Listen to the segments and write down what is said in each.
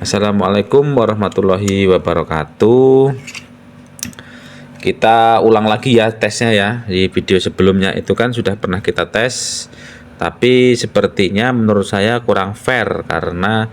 Assalamualaikum warahmatullahi wabarakatuh. Kita ulang lagi ya tesnya ya. Di video sebelumnya itu kan sudah pernah kita tes, tapi sepertinya menurut saya kurang fair karena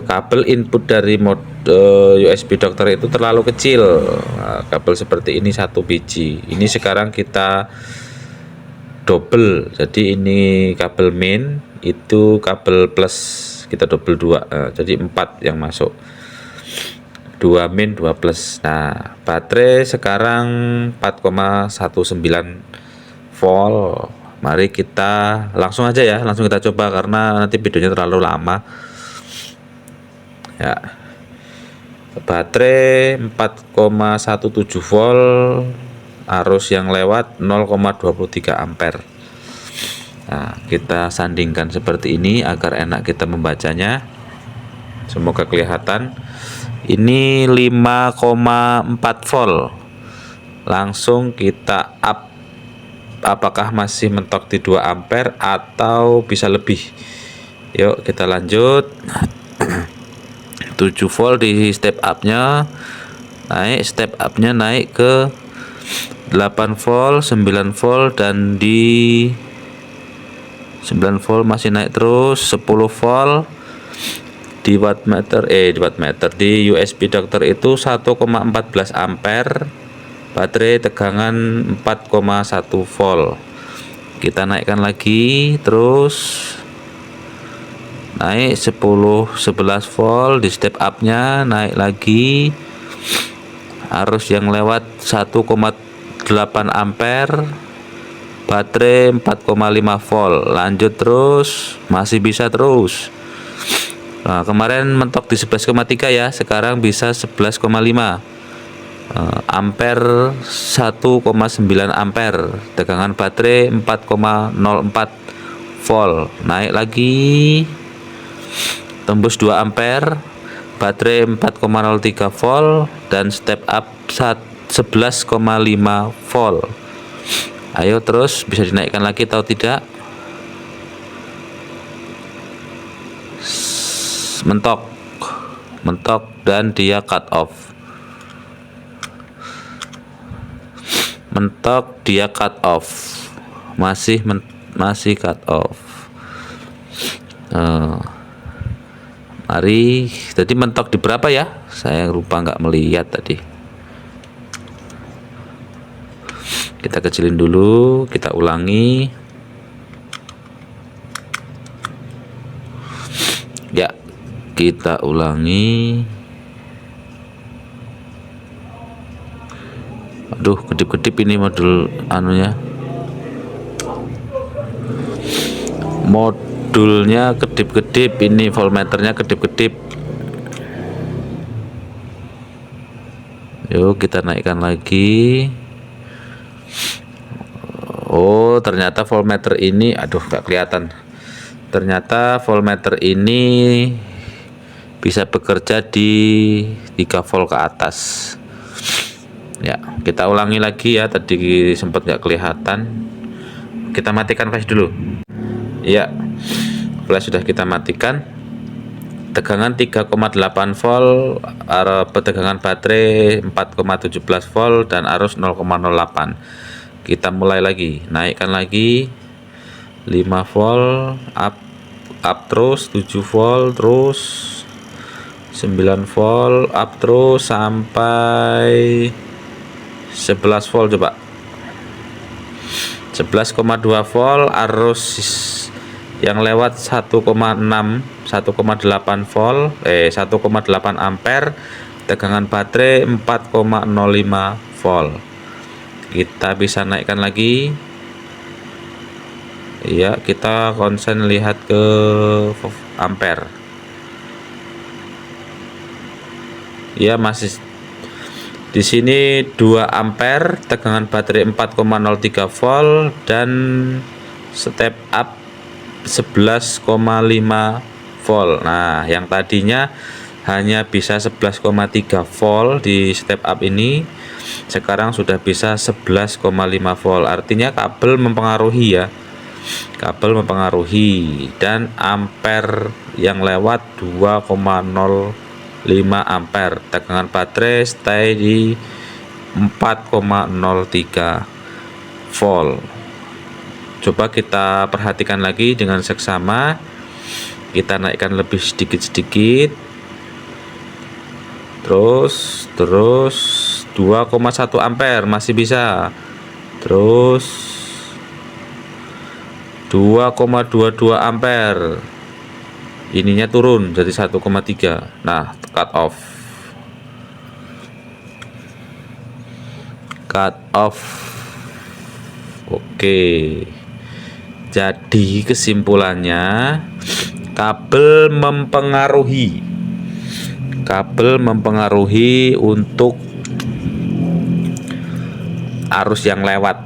kabel input dari USB dokter itu terlalu kecil. Nah, kabel seperti ini satu biji. Ini sekarang kita double, jadi ini kabel main, itu kabel plus, kita double dua, jadi 4 yang masuk, 2 main 2 plus. Nah, baterai sekarang 4,19 volt. Mari kita langsung aja ya, langsung kita coba karena nanti videonya terlalu lama ya. Baterai 4,17 volt, arus yang lewat 0,23 ampere. Nah, kita sandingkan seperti ini agar enak kita membacanya. Semoga kelihatan. Ini 5,4 volt. Langsung kita up. Apakah masih mentok di 2 ampere atau bisa lebih? Yuk kita lanjut. 7 volt di step up-nya. Naik step up-nya naik ke 8 volt, 9 volt, dan di 9 volt masih naik terus. 10 volt di wattmeter, di USB dokter itu 1,14 ampere. Baterai tegangan 4,1 volt. Kita naikkan lagi terus, naik 11 volt di step up-nya, naik lagi. Arus yang lewat 1,8 ampere. Baterai 4,5 volt. Lanjut terus, masih bisa terus. Nah, kemarin mentok di 11,3 ya, sekarang bisa 11,5 ampere, 1,9 ampere. Tegangan baterai 4,04 volt. Naik lagi tembus 2 ampere. Baterai 4,03 volt dan step up 11,5 volt. Ayo terus, bisa dinaikkan lagi atau tidak? Mentok dan dia cut off. Mentok, dia cut off. Masih cut off. Mari, tadi mentok di berapa ya? Saya lupa, nggak melihat tadi. Kita kecilin dulu, kita ulangi. Ya, kita ulangi. Aduh, kedip-kedip ini modul anunya. Modulnya kedip-kedip, ini voltmeternya kedip-kedip. Yuk kita naikkan lagi. Oh, ternyata voltmeter ini, aduh nggak kelihatan. Ternyata voltmeter ini bisa bekerja di 3 volt ke atas. Ya, kita ulangi lagi ya, tadi sempat nggak kelihatan. Kita matikan flash dulu. Ya, flash sudah kita matikan. Tegangan 3,8 volt, tegangan baterai 4,17 volt dan arus 0,08. Kita mulai lagi, naikkan lagi 5 volt, up terus, 7 volt terus, 9 volt, up terus sampai 11 volt. Coba 11,2 volt, arus yang lewat 1,8 volt, 1,8 ampere. Tegangan baterai 4,05 volt. Kita bisa naikkan lagi ya, kita konsen lihat ke ampere ya, masih di sini 2 ampere. Tegangan baterai 4,03 volt dan step up 11,5 volt. Nah, yang tadinya hanya bisa 11,3 volt di step up ini, sekarang sudah bisa 11,5 volt. Artinya kabel mempengaruhi ya. kabel mempengaruhi, dan ampere yang lewat 2,05 ampere. Tegangan baterai stay di 4,03 volt. Coba kita perhatikan lagi dengan seksama. Kita naikkan lebih sedikit-sedikit. Terus 2,1 ampere masih bisa. Terus 2,22 ampere. Ininya turun jadi 1,3. Nah, cut off. Oke. Jadi kesimpulannya, kabel mempengaruhi untuk arus yang lewat.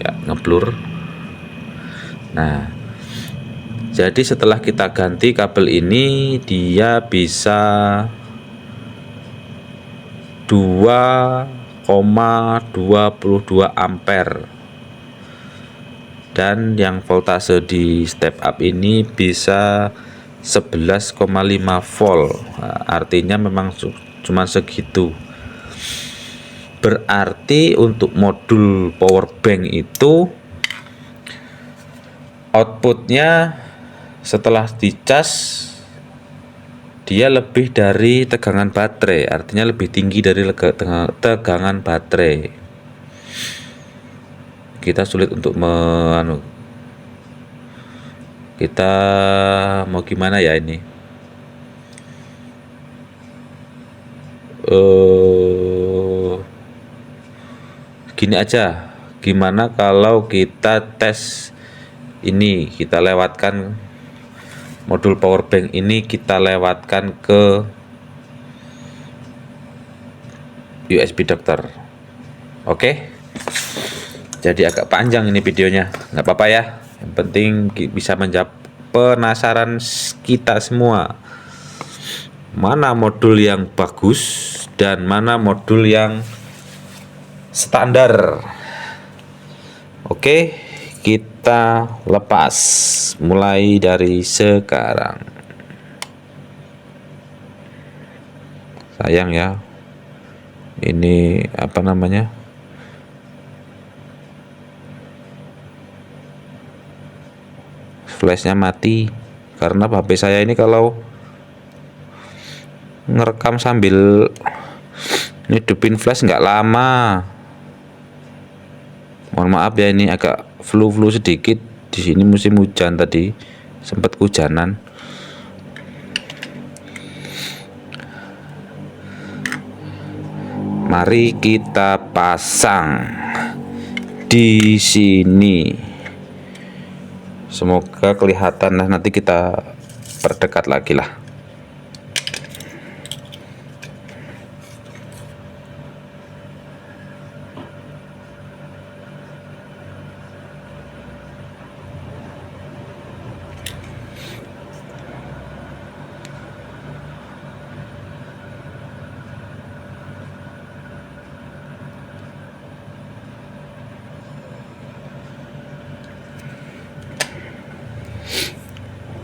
Ya, ngeblur. Nah, jadi setelah kita ganti kabel ini, dia bisa 2,22 ampere, dan yang voltase di step up ini bisa 11,5 volt. Nah, artinya memang cuma segitu. Berarti untuk modul power bank itu outputnya setelah dicas dia lebih dari tegangan baterai, artinya lebih tinggi dari tegangan baterai. Kita sulit untuk kita mau gimana ya ini. Gini aja, gimana kalau kita tes ini, kita lewatkan modul power bank ini, kita lewatkan ke USB adapter. Oke, jadi agak panjang ini videonya, nggak apa-apa ya, yang penting bisa menjawab penasaran kita semua, mana modul yang bagus dan mana modul yang standar. Oke, kita lepas mulai dari sekarang. Sayang ya, ini apa namanya, flashnya mati karena HP saya ini kalau ngerekam sambil ngidupin flash nggak lama. Mohon maaf ya, ini agak flu sedikit. Di sini musim hujan, tadi sempat hujanan. Mari kita pasang di sini. Semoga kelihatan. Nah, nanti kita perdekat lagi lah.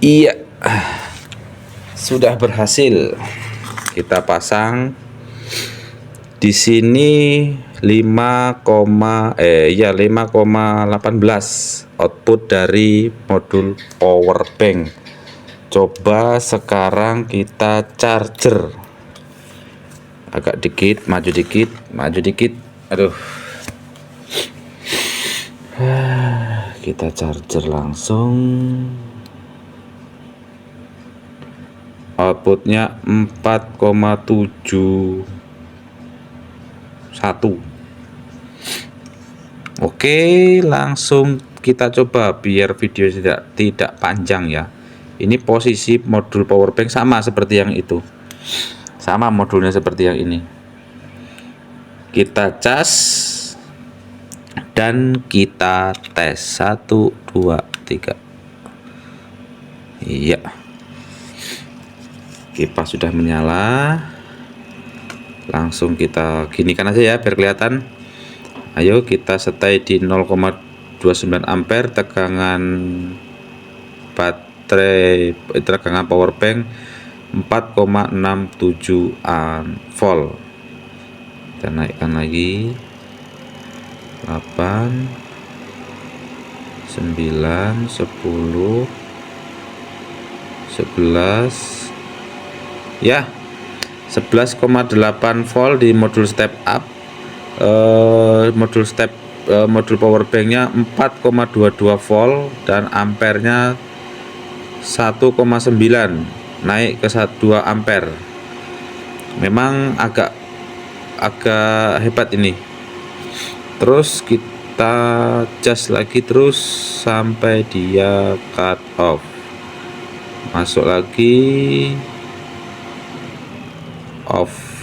Iya, sudah berhasil kita pasang di sini 5,18 output dari modul power bank. Coba sekarang kita charger. Agak dikit, maju dikit. Aduh. Kita charger langsung. Outputnya 4,71. Oke, langsung kita coba biar video tidak panjang ya. Ini posisi modul power bank sama seperti yang itu, sama modulnya seperti yang ini. Kita cas dan kita tes 1, 2, 3. Iya, kipas sudah menyala. Langsung kita ginikan aja ya biar kelihatan. Ayo kita setai di 0,2 29 ampere, tegangan baterai, tegangan power bank 4,67 volt. Kita naikkan lagi 8, 9, 10, 11 ya, 11,8 volt di modul step up. Modul power banknya 4,22 volt dan ampernya 1,9, naik ke 2 ampere. Memang agak hebat ini. Terus kita cas lagi terus sampai dia cut off. Masuk lagi, off.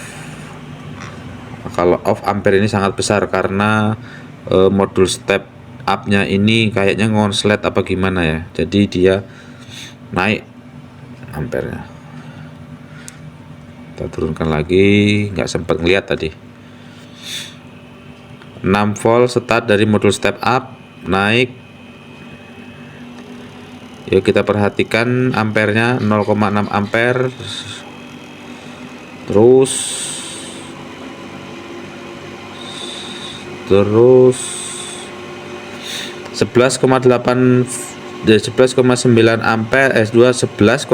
Kalau off ampere ini sangat besar karena modul step up nya ini kayaknya ngonslet apa gimana ya, jadi dia naik ampernya. Kita turunkan lagi, nggak sempat ngeliat tadi. 6 volt start dari modul step up, naik. Yuk kita perhatikan ampernya 0,6 ampere. Terus 11,8 11,9 ampere S2 11,9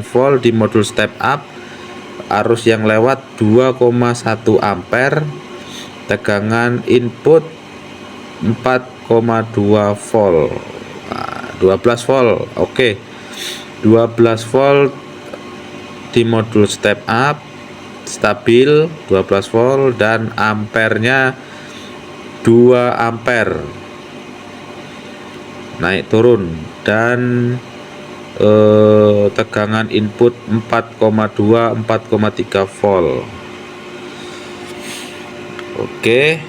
volt di modul step up, arus yang lewat 2,1 ampere, tegangan input 4,2 volt. 12 volt. Oke. 12 volt di modul step up stabil 12 volt dan ampernya 2 ampere, naik turun, dan tegangan input 4,2 4,3 volt. Oke,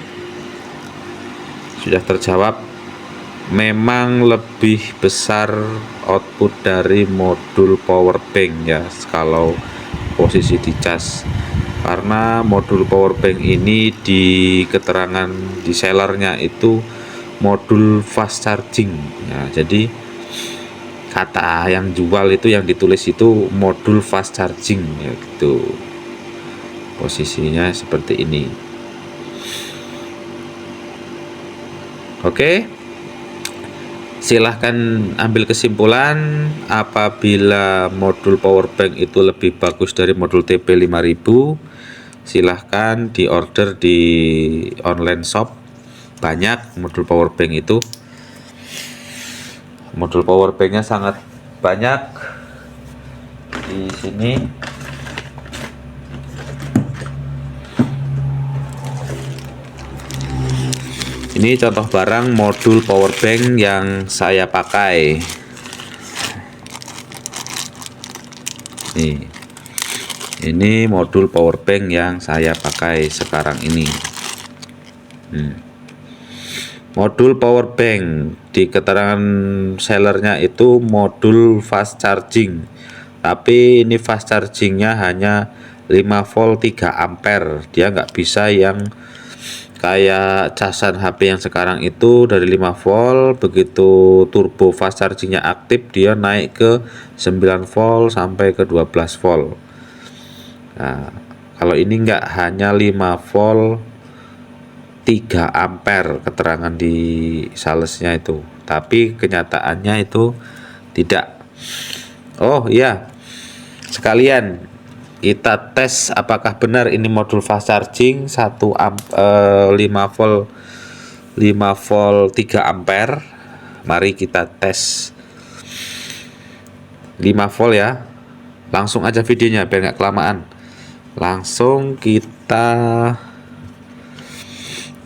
sudah terjawab. Memang lebih besar output dari modul power bank ya kalau posisi dicas, karena modul power bank ini di keterangan di sellernya itu modul fast charging ya, jadi kata yang jual itu, yang ditulis itu modul fast charging ya gitu. Posisinya seperti ini. Oke, silahkan ambil kesimpulan. Apabila modul power bank itu lebih bagus dari modul TP5000, silahkan di order di online shop. Banyak modul power bank itu, modul power banknya sangat banyak di sini. Ini contoh barang modul power bank yang saya pakai. Ini modul power bank yang saya pakai sekarang ini. Modul power bank di keterangan sellernya itu modul fast charging, tapi ini fast chargingnya hanya 5 volt 3 ampere. Dia nggak bisa yang kayak casan HP yang sekarang itu dari 5 volt, begitu turbo fast chargingnya aktif dia naik ke 9 volt sampai ke 12 volt. Nah, kalau ini enggak, hanya 5 volt 3 ampere keterangan di salesnya itu, tapi kenyataannya itu tidak. Oh iya, sekalian kita tes apakah benar ini modul fast charging 5 volt 3 ampere. Mari kita tes 5 volt ya. Langsung aja videonya biar nggak kelamaan. Langsung kita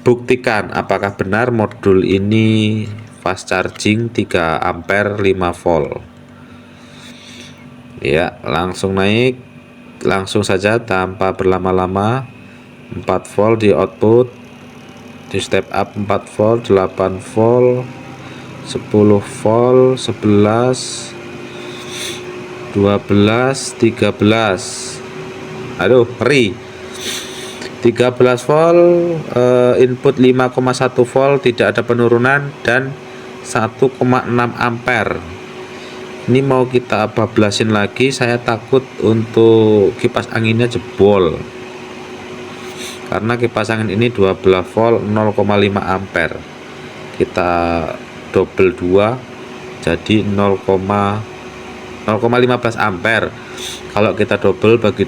buktikan apakah benar modul ini fast charging 3 ampere 5 volt. Ya, langsung naik. Langsung saja tanpa berlama-lama. 4 volt di output, di step up 4 volt, 8 volt, 10 volt, 11, 12, 13. Aduh, ngeri. 13 volt, input 5,1 volt, tidak ada penurunan, dan 1,6 ampere. Ini mau kita bablasin lagi, saya takut untuk kipas anginnya jebol karena kipas angin ini 12 volt 0,5 ampere. Kita double 2 jadi 0,15 ampere. Kalau kita double bagi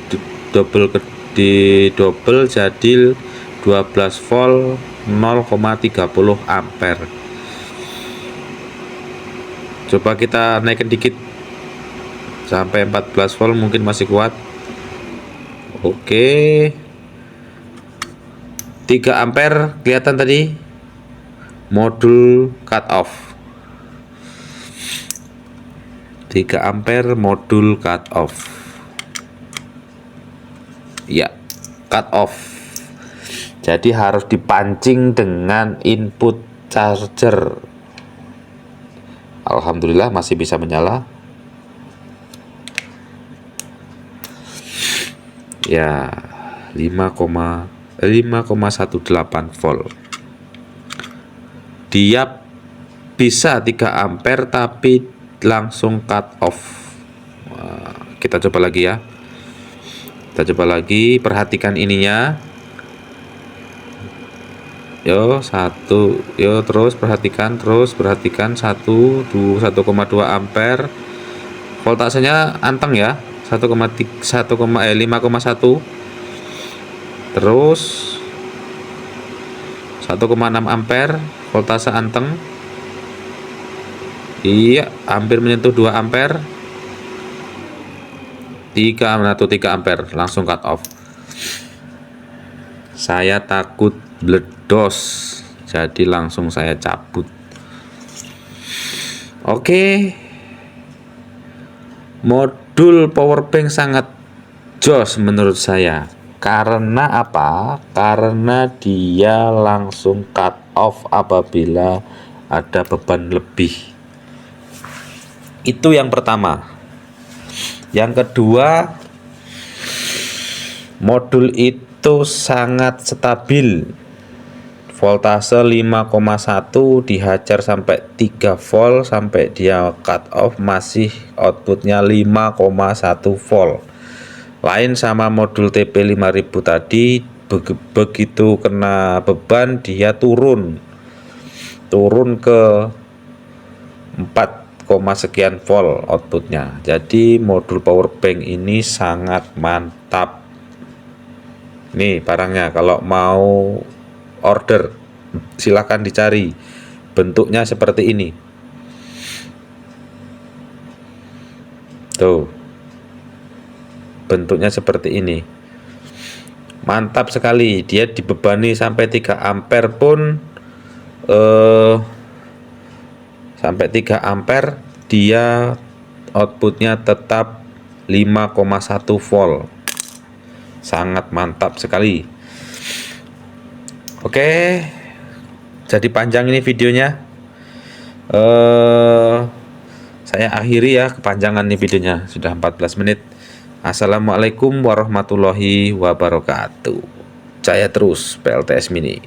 double di double jadi 12 volt 0,30 ampere. Coba kita naikkan dikit sampai 14 volt, mungkin masih kuat. Oke, 3 ampere kelihatan tadi modul cut off. 3 ampere modul cut off. Ya, cut off. Jadi harus dipancing dengan input charger. Alhamdulillah masih bisa menyala. Ya, 5,18 volt. Dia bisa 3 ampere tapi langsung cut off. Kita coba lagi ya. Kita coba lagi, perhatikan ininya. Yo, terus perhatikan 1,2 ampere. Voltasenya anteng ya, 5,1. Terus 1,6 ampere, voltase anteng. Iya, hampir menyentuh 2 ampere. 3 ampere langsung cut off. Saya takut bledos, jadi langsung saya cabut. Oke, modul powerbank sangat jos menurut saya. Karena apa? Karena dia langsung cut off apabila ada beban lebih. Itu yang pertama. Yang kedua, modul itu sangat stabil. Voltase 5,1 dihajar sampai 3 volt sampai dia cut off masih outputnya 5,1 volt. Lain sama modul TP5000 tadi, begitu kena beban dia turun ke 4, sekian volt outputnya. Jadi modul powerbank ini sangat mantap. Nih barangnya, kalau mau order silahkan dicari, bentuknya seperti ini tuh, bentuknya seperti ini, mantap sekali. Dia dibebani sampai 3 ampere pun sampai 3 ampere dia outputnya tetap 5,1 volt. Sangat mantap sekali. Oke, jadi panjang ini videonya. Saya akhiri ya, kepanjangan nih videonya, sudah 14 menit. Assalamualaikum warahmatullahi wabarakatuh. Jaya terus PLTS Mini.